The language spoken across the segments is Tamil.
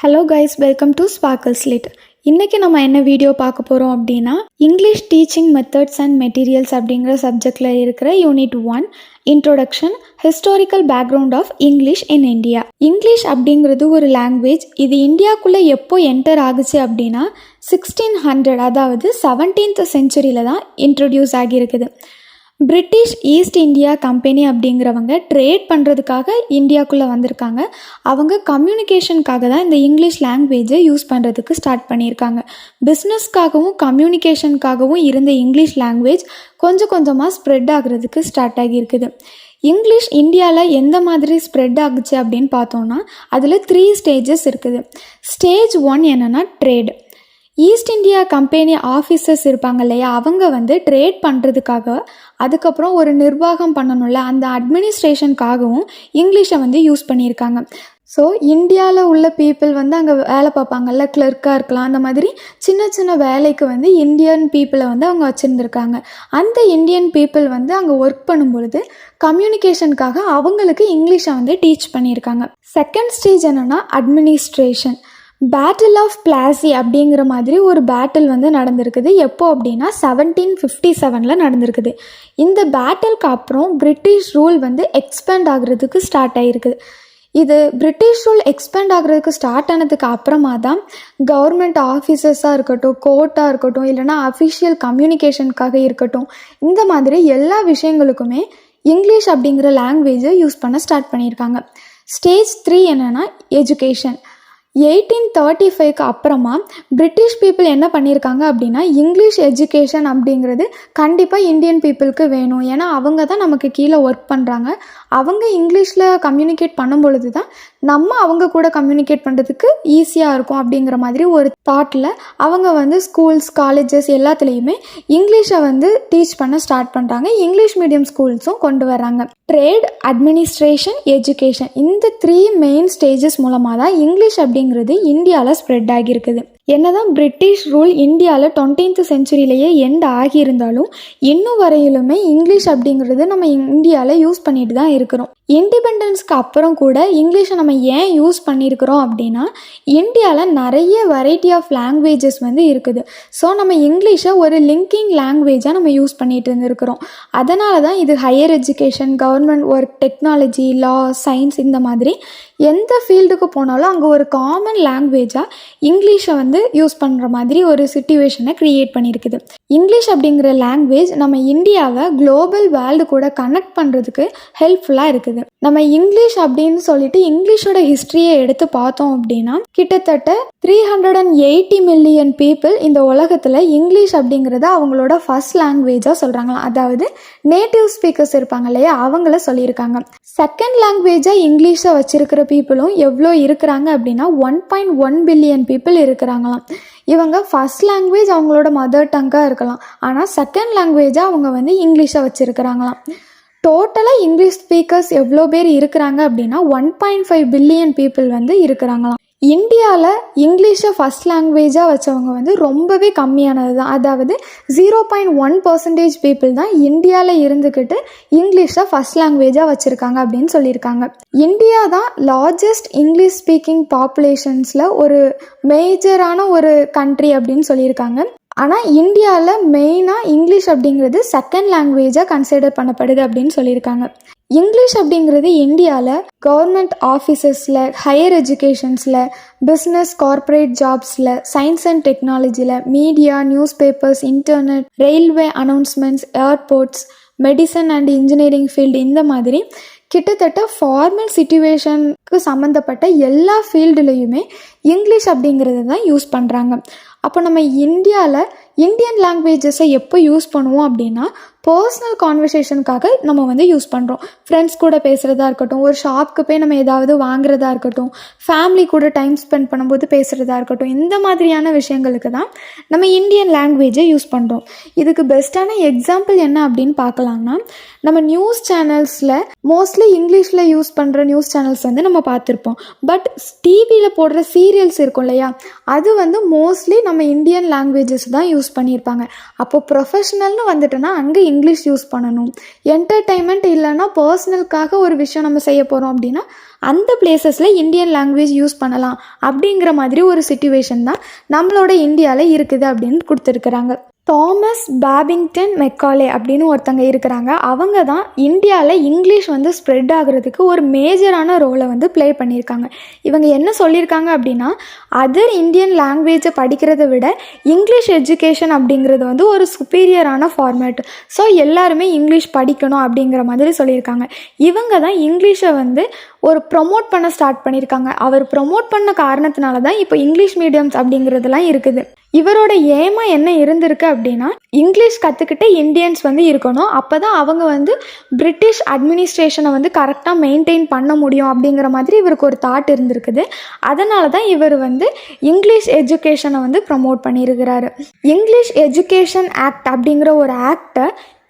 Hello guys, welcome to sparkle slate. இன்றைக்கி நம்ம என்ன வீடியோ பார்க்க போகிறோம் அப்படின்னா, English teaching methods and materials அப்படிங்கிற சப்ஜெக்டில் இருக்கிற unit 1 introduction historical background of English in India. English அப்படிங்கிறது ஒரு லாங்குவேஜ். இது இந்தியாவுக்குள்ளே எப்போ என்டர் ஆகுச்சு அப்படின்னா 1600, அதாவது 17th செஞ்சுரியில் தான் இன்ட்ரடியூஸ் ஆகியிருக்குது. பிரிட்டிஷ் ஈஸ்ட் இந்தியா கம்பெனி அப்படிங்கிறவங்க ட்ரேட் பண்ணுறதுக்காக இந்தியாவுக்குள்ளே வந்திருக்காங்க. அவங்க கம்யூனிகேஷனுக்காக தான் இந்த இங்கிலீஷ் லாங்குவேஜை யூஸ் பண்ணுறதுக்கு ஸ்டார்ட் பண்ணியிருக்காங்க. பிஸ்னஸ்க்காகவும் கம்யூனிகேஷனுக்காகவும் இருந்த இங்கிலீஷ் லாங்குவேஜ் கொஞ்சம் கொஞ்சமாக ஸ்ப்ரெட் ஆகிறதுக்கு ஸ்டார்ட் ஆகியிருக்குது. இங்கிலீஷ் இந்தியாவில் எந்த மாதிரி ஸ்ப்ரெட் ஆகுச்சு அப்படின்னு பார்த்தோன்னா, அதில் 3 ஸ்டேஜஸ் இருக்குது. ஸ்டேஜ் 1 என்னென்னா trade. East India Company officers இருப்பாங்க இல்லையா, அவங்க வந்து ட்ரேட் பண்ணுறதுக்காக, அதுக்கப்புறம் ஒரு நிர்வாகம் பண்ணணும்ல, அந்த அட்மினிஸ்ட்ரேஷனுக்காகவும் இங்கிலீஷை வந்து யூஸ் பண்ணியிருக்காங்க. ஸோ இந்தியாவில் உள்ள பீப்புள் வந்து அங்கே வேலை பார்ப்பாங்கல்ல, கிளர்க்காக இருக்கலாம், அந்த மாதிரி சின்ன சின்ன வேலைக்கு வந்து இந்தியன் பீப்புளை வந்து அவங்க வச்சுருந்துருக்காங்க. அந்த இந்தியன் பீப்புள் வந்து அங்கே ஒர்க் பண்ணும் பொழுது கம்யூனிகேஷனுக்காக அவங்களுக்கு இங்கிலீஷை வந்து டீச் பண்ணியிருக்காங்க. செகண்ட் ஸ்டேஜ் என்னென்னா அட்மினிஸ்ட்ரேஷன். பேட்டில் ஆஃப் பிளாசி அப்படிங்கிற மாதிரி ஒரு பேட்டில் வந்து நடந்திருக்குது. எப்போ அப்படின்னா 1757 நடந்திருக்குது. இந்த பேட்டிலுக்கு அப்புறம் பிரிட்டிஷ் ரூல் வந்து எக்ஸ்பேண்ட் ஆகுறதுக்கு ஸ்டார்ட் ஆகிருக்குது. இது பிரிட்டிஷ் ரூல் எக்ஸ்பேண்ட் ஆகுறதுக்கு ஸ்டார்ட் ஆனதுக்கு அப்புறமா தான் கவர்மெண்ட் ஆஃபீஸர்ஸாக இருக்கட்டும், கோர்ட்டாக இருக்கட்டும், இல்லைனா அஃபிஷியல் கம்யூனிகேஷனுக்காக இருக்கட்டும், இந்த மாதிரி எல்லா விஷயங்களுக்குமே இங்கிலீஷ் அப்படிங்கிற லாங்குவேஜை யூஸ் பண்ண ஸ்டார்ட் பண்ணியிருக்காங்க. ஸ்டேஜ் 3 என்னென்னா எஜுகேஷன். 1835க்கு அப்புறமா பிரிட்டிஷ் பீப்புள் என்ன பண்ணியிருக்காங்க அப்படின்னா, இங்கிலீஷ் எஜுகேஷன் அப்படிங்கிறது கண்டிப்பாக இந்தியன் பீப்புளுக்கு வேணும். ஏன்னா அவங்க தான் நமக்கு கீழே ஒர்க் பண்ணுறாங்க. அவங்க இங்கிலீஷில் கம்யூனிகேட் பண்ணும் பொழுது தான் நம்ம அவங்க கூட கம்யூனிகேட் பண்ணுறதுக்கு ஈஸியாக இருக்கும் அப்படிங்கிற மாதிரி ஒரு தாட்டில் அவங்க வந்து ஸ்கூல்ஸ், காலேஜஸ் எல்லாத்துலேயுமே இங்கிலீஷை வந்து டீச் பண்ண ஸ்டார்ட் பண்ணுறாங்க. இங்கிலீஷ் மீடியம் ஸ்கூல்ஸும் கொண்டு வர்றாங்க. ட்ரேட், அட்மினிஸ்ட்ரேஷன், எஜுகேஷன், இந்த 3 மெயின் ஸ்டேஜஸ் மூலமாக தான் இங்கிலீஷ் அப்படிங்கிறது இந்தியாவில் ஸ்ப்ரெட் ஆகியிருக்குது. என்னதான் பிரிட்டிஷ் ரூல் இந்தியாவில் 20th செஞ்சுரியிலேயே எண்ட் ஆகியிருந்தாலும் இன்னும் வரையிலுமே இங்கிலீஷ் அப்படிங்கிறது நம்ம இந்தியாவில் யூஸ் பண்ணிட்டு தான் இருக்கிறோம். இண்டிபெண்டன்ஸ்க்கு அப்புறம் கூட இங்கிலீஷை நம்ம ஏன் யூஸ் பண்ணியிருக்கிறோம் அப்படின்னா, இந்தியாவில் நிறைய வெரைட்டி ஆஃப் லாங்குவேஜஸ் வந்து இருக்குது. ஸோ நம்ம இங்கிலீஷை ஒரு லிங்கிங் லாங்குவேஜாக நம்ம யூஸ் பண்ணிட்டு இருந்திருக்கிறோம். அதனால தான் இது higher education, government work, technology, law, science, இந்த மாதிரி எந்த ஃபீல்டுக்கு போனாலும் அங்கே ஒரு காமன் லாங்குவேஜாக இங்கிலீஷை வந்து யூஸ் பண்ணுற மாதிரி ஒரு சிச்சுவேஷனை க்ரியேட் பண்ணியிருக்குது. இங்கிலீஷ் அப்படிங்கிற லாங்குவேஜ் நம்ம இந்தியாவை குளோபல் வேர்ல்டு கூட கனெக்ட் பண்ணுறதுக்கு ஹெல்ப்ஃபுல்லாக இருக்குது. நம்ம இங்கிலீஷ் அப்படின்னு சொல்லிட்டு இங்கிலீஷோட ஹிஸ்ட்ரியை எடுத்து பார்த்தோம் அப்படின்னா, கிட்டத்தட்ட 380 மில்லியன் பீப்புள் இந்த உலகத்தில் இங்கிலீஷ் அப்படிங்கிறத அவங்களோட ஃபர்ஸ்ட் லாங்குவேஜாக சொல்கிறாங்களாம். அதாவது நேட்டிவ் ஸ்பீக்கர்ஸ் இருப்பாங்க இல்லையா, அவங்கள சொல்லியிருக்காங்க. செகண்ட் லாங்குவேஜாக இங்கிலீஷை வச்சிருக்கிற பீப்புளும் எவ்வளோ இருக்கிறாங்க அப்படின்னா 1.1 பில்லியன் பீப்புள் இருக்கிறாங்களாம். இவங்க ஃபர்ஸ்ட் லாங்குவேஜ் அவங்களோட மதர் டங்காக இருக்கலாம், ஆனால் செகண்ட் லாங்குவேஜாக அவங்க வந்து இங்கிலீஷை வச்சுருக்கிறாங்களாம். டோட்டலாக இங்கிலீஷ் ஸ்பீக்கர்ஸ் எவ்வளோ பேர் இருக்கிறாங்க அப்படின்னா 1.5 பில்லியன் பீப்புள் வந்து இருக்கிறாங்களாம். இந்தியாவில் இங்கிலீஷை ஃபஸ்ட் லாங்குவேஜாக வச்சவங்க வந்து ரொம்பவே கம்மியானது தான். அதாவது 0.1% பீப்புள் தான் இந்தியாவில் இருந்துக்கிட்டு இங்கிலீஷை ஃபஸ்ட் லாங்குவேஜாக வச்சுருக்காங்க அப்படின்னு சொல்லியிருக்காங்க. இந்தியா தான் லார்ஜஸ்ட் இங்கிலீஷ் ஸ்பீக்கிங் பாப்புலேஷன்ஸில் ஒரு மேஜரான ஒரு கண்ட்ரி அப்படின்னு சொல்லியிருக்காங்க. ஆனால் இந்தியாவில் மெயினாக இங்கிலீஷ் அப்படிங்கிறது செகண்ட் லாங்குவேஜாக கன்சிடர் பண்ணப்படுது அப்படின்னு சொல்லியிருக்காங்க. இங்கிலீஷ் அப்படிங்கிறது இந்தியாவில் கவர்மெண்ட் ஆஃபீஸஸில், ஹையர் எஜுகேஷன்ஸில், பிஸ்னஸ், கார்ப்பரேட் ஜாப்ஸில், சயின்ஸ் அண்ட் டெக்னாலஜியில், media, news papers, internet, railway announcements, airports, medicine and engineering field, இந்த மாதிரி கிட்டத்தட்ட ஃபார்மல் சிச்சுவேஷனுக்கு சம்மந்தப்பட்ட எல்லா ஃபீல்டுலேயுமே இங்கிலீஷ் அப்படிங்கிறது தான் யூஸ் பண்ணுறாங்க. அப்போ நம்ம இந்தியாவில் இந்தியன் லாங்குவேஜஸை எப்போ யூஸ் பண்ணுவோம் அப்படின்னா, பர்சனல் கான்வர்சேஷனுக்காக நம்ம வந்து யூஸ் பண்ணுறோம். ஃப்ரெண்ட்ஸ் கூட பேசுகிறதா இருக்கட்டும், ஒரு ஷாப்புக்கு போய் நம்ம ஏதாவது வாங்குறதா இருக்கட்டும், ஃபேமிலி கூட டைம் ஸ்பெண்ட் பண்ணும்போது பேசுகிறதா இருக்கட்டும், இந்த மாதிரியான விஷயங்களுக்கு தான் நம்ம இந்தியன் லாங்குவேஜை யூஸ் பண்ணுறோம். இதுக்கு பெஸ்ட்டான எக்ஸாம்பிள் என்ன அப்படின்னு பார்க்கலாம்னா, நம்ம நியூஸ் சேனல்ஸில் மோஸ்ட்லி இங்கிலீஷில் யூஸ் பண்ணுற நியூஸ் சேனல்ஸ் வந்து நம்ம பார்த்துருப்போம். பட் டிவியில் போடுற சீரியல்ஸ் இருக்கும் இல்லையா, அது வந்து மோஸ்ட்லி நம்ம இந்தியன் லாங்குவேஜஸ் தான் யூஸ் யூஸ் பண்ணியிருப்பாங்க. அப்போது ப்ரொஃபஷ்னல்னு வந்துட்டோன்னா அங்கே இங்கிலீஷ் யூஸ் பண்ணணும். என்டர்டெயின்மெண்ட் இல்லைன்னா பர்சனலுக்காக ஒரு விஷயம் நம்ம செய்ய போகிறோம் அப்படின்னா அந்த பிளேசஸில் இந்தியன் லாங்குவேஜ் யூஸ் பண்ணலாம் அப்படிங்கிற மாதிரி ஒரு சிச்சுவேஷன் தான் நம்மளோட இந்தியாவில் இருக்குது அப்படின்னு கொடுத்துருக்குறாங்க. தாமஸ் பாபிங்டன் மெக்காலே அப்படின்னு ஒருத்தங்க இருக்கிறாங்க. அவங்க தான் இந்தியாவில் இங்கிலீஷ் வந்து ஸ்ப்ரெட் ஆகிறதுக்கு ஒரு மேஜரான ரோலை வந்து ப்ளே பண்ணியிருக்காங்க. இவங்க என்ன சொல்லியிருக்காங்க அப்படின்னா, அதர் இந்தியன் லாங்குவேஜை படிக்கிறத விட இங்கிலீஷ் எஜுகேஷன் அப்படிங்கிறது வந்து ஒரு சுப்பீரியரான ஃபார்மேட். ஸோ எல்லாருமே இங்கிலீஷ் படிக்கணும் அப்படிங்கிற மாதிரி சொல்லியிருக்காங்க. இவங்க தான் இங்கிலீஷை வந்து ஒரு ப்ரொமோட் பண்ண ஸ்டார்ட் பண்ணியிருக்காங்க. அவர் ப்ரொமோட் பண்ண காரணத்தினால தான் இப்போ இங்கிலீஷ் மீடியம்ஸ் அப்படிங்கிறதுலாம் இருக்குது. இவரோட ஏமா என்ன இருந்திருக்கு அப்படின்னா, இங்கிலீஷ் கற்றுக்கிட்டு இந்தியன்ஸ் வந்து இருக்கணும், அப்போ தான் அவங்க வந்து பிரிட்டிஷ் அட்மினிஸ்ட்ரேஷனை வந்து கரெக்டாக மெயின்டைன் பண்ண முடியும் அப்படிங்கிற மாதிரி இவருக்கு ஒரு தாட் இருந்திருக்குது. அதனால தான் இவர் வந்து இங்கிலீஷ் எஜுகேஷனை வந்து ப்ரமோட் பண்ணியிருக்கிறாரு. இங்கிலீஷ் எஜுகேஷன் ஆக்ட் அப்படிங்கிற ஒரு ஆக்டை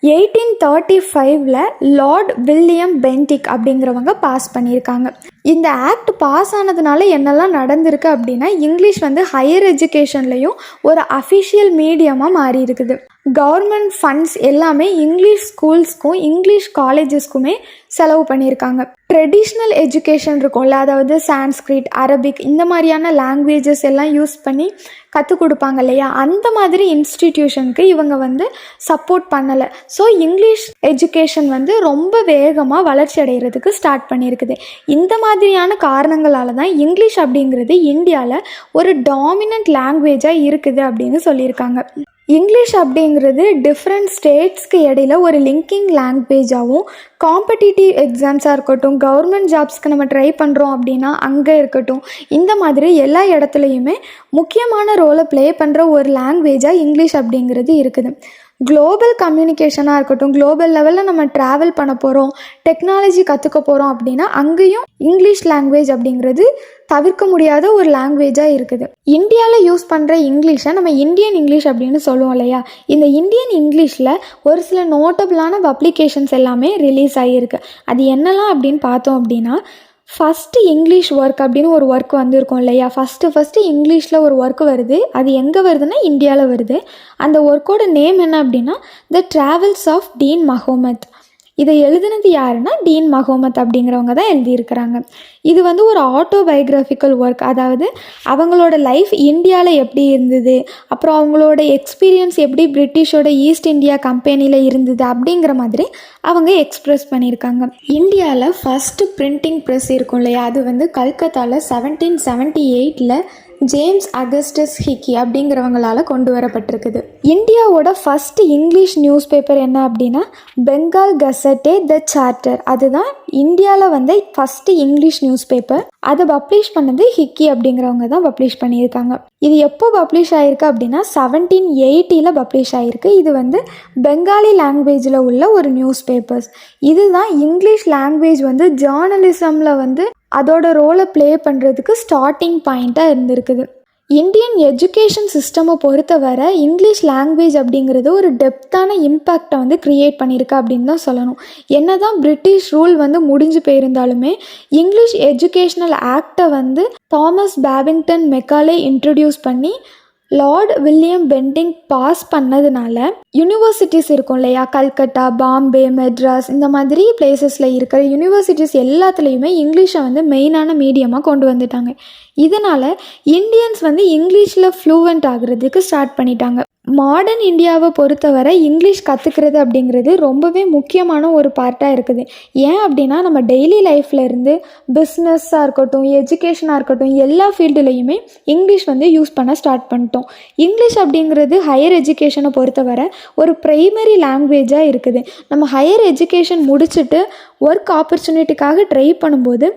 1835 லார்ட் வில்லியம் பென்டிக் அப்படிங்கிறவங்க பாஸ் பண்ணியிருக்காங்க. இந்த ஆக்ட் பாஸ் ஆனதுனால என்னெல்லாம் நடந்திருக்கு அப்படின்னா, இங்கிலீஷ் வந்து ஹையர் எஜுகேஷன்லேயும் ஒரு அஃபிஷியல் மீடியமாக மாறி இருக்குது. கவர்மெண்ட் ஃபண்ட்ஸ் எல்லாமே இங்கிலீஷ் ஸ்கூல்ஸ்க்கும் இங்கிலீஷ் காலேஜஸ்க்குமே செலவு பண்ணியிருக்காங்க. ட்ரெடிஷ்னல் எஜுகேஷன் இருக்கும்ல, அதாவது சான்ஸ்கிரிட், அரபிக் இந்த மாதிரியான லாங்குவேஜஸ் எல்லாம் யூஸ் பண்ணி கற்றுக் கொடுப்பாங்க இல்லையா, அந்த மாதிரி இன்ஸ்டிடியூஷனுக்கு இவங்க வந்து சப்போர்ட் பண்ணலை. ஸோ இங்கிலீஷ் எஜுகேஷன் வந்து ரொம்ப வேகமாக வளர்ச்சி அடைகிறதுக்கு ஸ்டார்ட் பண்ணியிருக்குது. இந்த மாதிரியான காரணங்களால தான் இங்கிலீஷ் அப்படிங்கிறது இந்தியாவில் ஒரு டாமினன்ட் லாங்குவேஜாக இருக்குது அப்படின்னு சொல்லியிருக்காங்க. இங்கிலீஷ் அப்படிங்கிறது டிஃப்ரெண்ட் ஸ்டேட்ஸ்க்கு இடையில ஒரு லிங்கிங் லாங்குவேஜாகவும், காம்படிட்டிவ் எக்ஸாம்ஸாக இருக்கட்டும், கவர்மெண்ட் ஜாப்ஸ்க்கு நம்ம ட்ரை பண்ணுறோம் அப்படின்னா அங்கே இருக்கட்டும், இந்த மாதிரி எல்லா இடத்துலையுமே முக்கியமான ரோலை ப்ளே பண்ணுற ஒரு லாங்குவேஜாக இங்கிலீஷ் அப்படிங்கிறது இருக்குது. குளோபல் கம்யூனிகேஷனாக இருக்கட்டும், குளோபல் லெவலில் நம்ம ட்ராவல் பண்ண போகிறோம், டெக்னாலஜி கற்றுக்க போகிறோம் அப்படின்னா அங்கேயும் இங்கிலீஷ் லாங்குவேஜ் அப்படிங்கிறது தவிர்க்க முடியாத ஒரு லாங்குவேஜாக இருக்குது. இந்தியாவில் யூஸ் பண்ணுற இங்கிலீஷை நம்ம இந்தியன் இங்கிலீஷ் அப்படின்னு சொல்லுவோம் இல்லையா, இந்த இந்தியன் இங்கிலீஷில் ஒரு சில நோட்டபிளான பப்ளிகேஷன்ஸ் எல்லாமே ரிலீஸ் ஆகியிருக்கு. அது என்னெல்லாம் அப்படின்னு பார்த்தோம் அப்படின்னா, ஃபஸ்ட்டு இங்கிலீஷ் ஒர்க் அப்படின்னு ஒரு ஒர்க் வந்திருக்கும் இல்லையா, ஃபஸ்ட்டு இங்கிலீஷில் ஒரு ஒர்க் வருது. அது எங்கே வருதுன்னா இந்தியாவில் வருது. அந்த ஒர்க்கோட நேம் என்ன அப்படின்னா த ட்ராவல்ஸ் ஆஃப் டீன் மஹோமத். இதை எழுதுனது யாருன்னா டீன் மஹோமத் அப்படிங்கிறவங்க தான் எழுதியிருக்கிறாங்க. இது வந்து ஒரு ஆட்டோபயோகிராஃபிக்கல் ஒர்க், அதாவது அவங்களோட லைஃப் இந்தியாவில் எப்படி இருந்தது, அப்புறம் அவங்களோட எக்ஸ்பீரியன்ஸ் எப்படி பிரிட்டிஷோட ஈஸ்ட் இந்தியா கம்பெனியில் இருந்தது அப்படிங்கிற மாதிரி அவங்க எக்ஸ்ப்ரெஸ் பண்ணியிருக்காங்க. இந்தியாவில் ஃபஸ்ட்டு பிரிண்டிங் ப்ரெஸ் இருக்கும் இல்லையா, அது வந்து கல்கத்தாவில் 1778 ஜேம்ஸ் அகஸ்டஸ் ஹிக்கி அப்படிங்கிறவங்களால் கொண்டு வரப்பட்டிருக்குது. இந்தியாவோட ஃபஸ்ட்டு இங்கிலீஷ் நியூஸ் பேப்பர் என்ன அப்படின்னா பெங்கால் கசட்டே த சார்ட்டர். அதுதான் இந்தியாவில் வந்து ஃபஸ்ட்டு இங்கிலீஷ் நியூஸ் பேப்பர். அதை பப்ளிஷ் பண்ணது ஹிக்கி அப்படிங்கிறவங்க தான் பப்ளிஷ் பண்ணியிருக்காங்க. இது எப்போ பப்ளிஷ் ஆகிருக்கு அப்படின்னா 1780 பப்ளிஷ் ஆகிருக்கு. இது வந்து பெங்காலி லாங்குவேஜில் உள்ள ஒரு நியூஸ் பேப்பர்ஸ். இதுதான் இங்கிலீஷ் லாங்குவேஜ் வந்து ஜேர்னலிசமில் வந்து அதோட ரோலை ப்ளே பண்ணுறதுக்கு ஸ்டார்டிங் பாயிண்ட்டாக இருந்திருக்குது. இந்தியன் எஜுகேஷன் சிஸ்டமை பொறுத்தவரை இங்கிலீஷ் லாங்குவேஜ் அப்படிங்கிறது ஒரு டெப்த்தான இம்பேக்டை வந்து க்ரியேட் பண்ணியிருக்கு அப்படின்னு தான் சொல்லணும். என்ன தான் பிரிட்டிஷ் ரூல் வந்து முடிஞ்சு போயிருந்தாலுமே இங்கிலீஷ் எஜுகேஷ்னல் ஆக்டை வந்து தாமஸ் பாபிங்டன் மெக்காலே இன்ட்ரடியூஸ் பண்ணி லார்ட் வில்லியம் பென்டிங் பாஸ் பண்ணதுனால யூனிவர்சிட்டிஸ் இருக்கும் இல்லையா, கல்கட்டா, பாம்பே, மெட்ராஸ் இந்த மாதிரி பிளேசஸில் இருக்கிற யூனிவர்சிட்டிஸ் எல்லாத்துலேயுமே இங்கிலீஷை வந்து மெயினான மீடியமாக கொண்டு வந்துட்டாங்க. இதனால் இந்தியன்ஸ் வந்து இங்கிலீஷில் ஃப்ளூவெண்ட் ஆகுறதுக்கு ஸ்டார்ட் பண்ணிட்டாங்க. மாடர்ன் இந்தியாவை பொறுத்தவரை இங்கிலீஷ் கற்றுக்கிறது அப்படிங்கிறது ரொம்பவே முக்கியமான ஒரு பார்ட்டாக இருக்குது. ஏன் அப்படின்னா நம்ம டெய்லி லைஃப்பில் இருந்து பிஸ்னஸாக இருக்கட்டும், எஜுகேஷனாக இருக்கட்டும், எல்லா ஃபீல்டுலேயுமே இங்கிலீஷ் வந்து யூஸ் பண்ண ஸ்டார்ட் பண்ணிட்டோம். இங்கிலீஷ் அப்படிங்கிறது ஹையர் எஜுகேஷனை பொறுத்தவரை ஒரு ப்ரைமரி லாங்குவேஜாக இருக்குது. நம்ம ஹையர் எஜுகேஷன் முடிச்சுட்டு ஒர்க் ஆப்பர்ச்சுனிட்டிக்காக ட்ரை பண்ணும்போது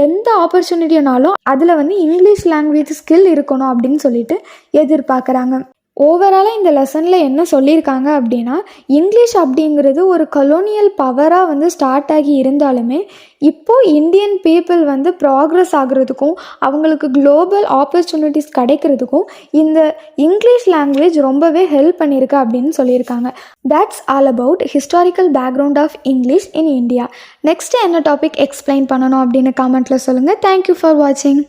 எந்த ஆப்பர்ச்சுனிட்டினாலும் அதில் வந்து இங்கிலீஷ் லாங்குவேஜ் ஸ்கில் இருக்கணும் அப்படின்னு சொல்லிட்டு எதிர்பார்க்குறாங்க. ஓவராலாக இந்த லெசனில் என்ன சொல்லியிருக்காங்க அப்படின்னா, இங்கிலீஷ் அப்படிங்கிறது ஒரு கொலோனியல் பவராக வந்து ஸ்டார்ட் ஆகி இருந்தாலுமே இப்போது இந்தியன் பீப்புள் வந்து ப்ராக்ரஸ் ஆகுறதுக்கும் அவங்களுக்கு குளோபல் ஆப்பர்ச்சுனிட்டிஸ் கிடைக்கிறதுக்கும் இந்த இங்கிலீஷ் லாங்குவேஜ் ரொம்பவே ஹெல்ப் பண்ணியிருக்கு அப்படின்னு சொல்லியிருக்காங்க. That's all about historical background of English in India. Next என்ன டாபிக் எக்ஸ்பிளைன் பண்ணணும் அப்படின்னு கமெண்ட்டில் சொல்லுங்கள். தேங்க்யூ ஃபார் வாட்சிங்.